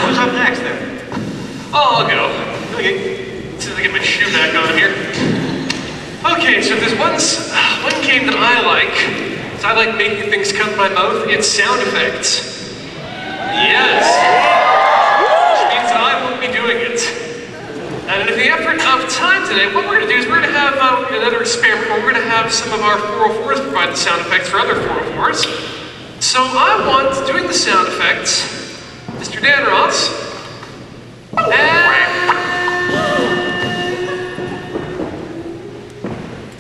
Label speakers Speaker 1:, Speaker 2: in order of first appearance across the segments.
Speaker 1: who's up next then?
Speaker 2: Oh, I'll go. Okay, let's see if I get my shoe back on here. Okay, so if there's one game that I like, so I like making things come to my mouth, it's sound effects. Yes. Which means I will be doing it. And in the effort of time today, what we're going to do is we're going to have another experiment where we're going to have some of our 404s provide the sound effects for other 404s. So I want, doing the sound effects, Mr. Dan Ross, and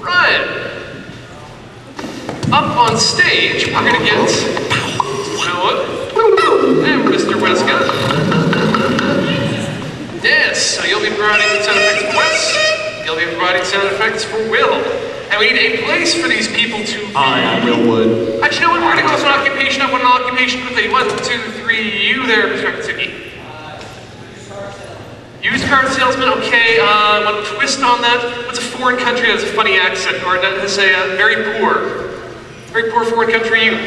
Speaker 2: Ryan. Up on stage, we're going to get Noah and Mr. Weska. Yes, so you'll be providing sound effects for Wes, you'll be providing sound effects for Will. And we need a place for these people to be.
Speaker 1: Yeah, Will would.
Speaker 2: Actually, you know what? We're going to go with an occupation. I want an occupation quickly. 1, 2, 3, you there, Mr. City. Used car salesman, okay. Want to twist on that? What's a foreign country that has a funny accent, or that has a very poor foreign country youth?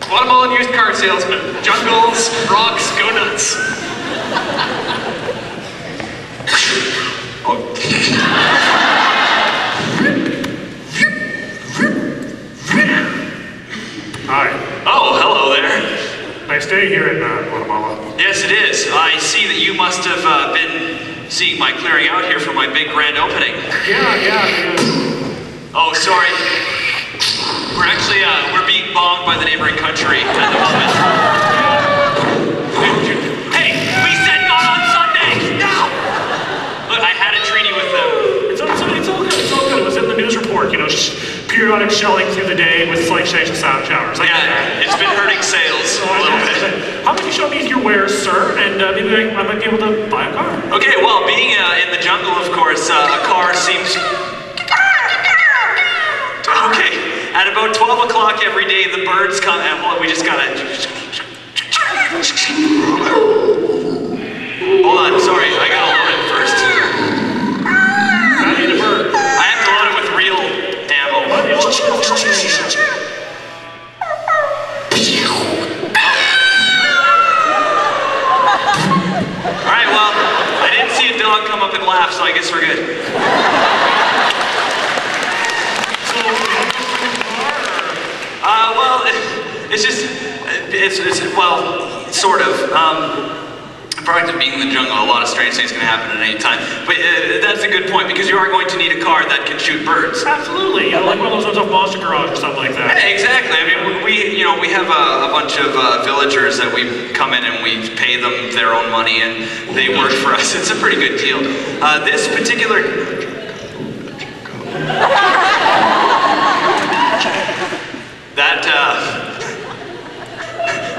Speaker 2: Guatemalan used car salesman. Jungles, rocks, go nuts.
Speaker 3: Hi.
Speaker 4: Oh, hello there.
Speaker 3: Nice day here in Guatemala.
Speaker 4: Yes, it is. I see that you must have been seeing my clearing out here for my big grand opening.
Speaker 3: Yeah.
Speaker 4: Oh, sorry. We're actually, we're being bombed by the neighboring country at the moment. Hey, we said not on Sunday! No! Look, I had a treaty with them.
Speaker 3: It's all good. It was in the news report, just periodic shelling through the day with slight shakes and sound showers.
Speaker 4: Yeah, it's been hurting sales a little bit.
Speaker 3: How about you show me your wares, sir, and maybe I might be able to buy a car.
Speaker 4: Okay, well, being in the jungle, of course, a car seems... Okay, at about 12 o'clock every day, the birds come and well, we just gotta... Hold on, sorry, I gotta load it first.
Speaker 3: I need a bird.
Speaker 4: I have to load it with real ammo. Alright, well, I didn't see a dog come up and laugh, so I guess we're good. Well, well, sort of. Product of being in the jungle, a lot of strange things can happen at any time. But that's a good point, because you are going to need a car that can shoot birds.
Speaker 3: Absolutely, like one of those ones off Monster Garage or something like that.
Speaker 4: Yeah, exactly. I mean, we have a bunch of villagers that we come in and we pay them their own money and they work for us. It's a pretty good deal. This particular...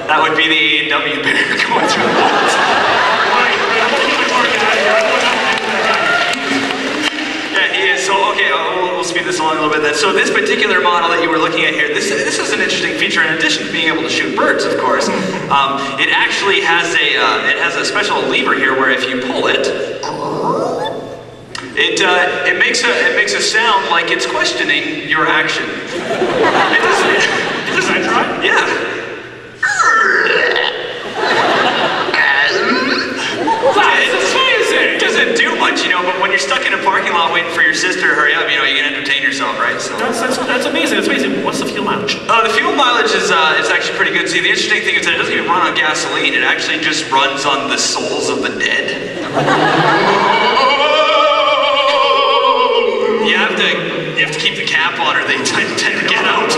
Speaker 4: That would be the A&W bear going through the woods. Yeah, he is. So, okay, we'll speed this along a little bit then. So this particular model that you were looking at here, this is an interesting feature. In addition to being able to shoot birds, of course, it actually has a special lever here where if you pull it, it makes a sound like it's questioning your action. It doesn't.
Speaker 3: Can I try?
Speaker 4: Yeah. It doesn't do much, but when you're stuck in a parking lot waiting for your sister to hurry up, you can entertain yourself, right? So
Speaker 3: That's amazing. That's amazing. What's the fuel mileage?
Speaker 4: the fuel mileage is actually pretty good. See, the interesting thing is that it doesn't even run on gasoline. It actually just runs on the souls of the dead. You have to keep the cap on or they tend to get out.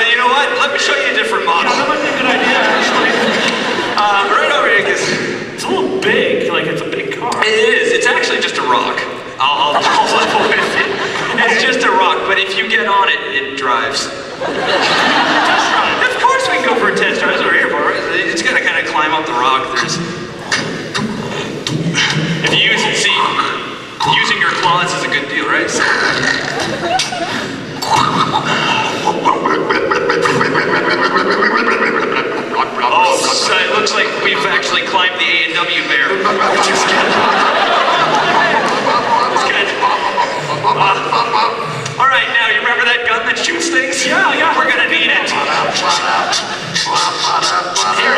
Speaker 4: You know what? Let me show you a different model.
Speaker 3: That might be a good idea, actually.
Speaker 4: Right over here, because
Speaker 3: it's a little big. Like, it's a big car.
Speaker 4: it is. It's actually just a rock. I'll level with it. It's just a rock, but if you get on it, it drives.
Speaker 3: Test drive.
Speaker 4: Of course we can go for a test drive. That's what we're here for. It's got to kind of climb up the rock. If you use it, see, using your claws is a good deal, right? So, it looks like we've actually climbed the A&W bear, which is good. It's good. All right, now you remember that gun that shoots things?
Speaker 3: Yeah.
Speaker 4: We're gonna need it.
Speaker 3: Here,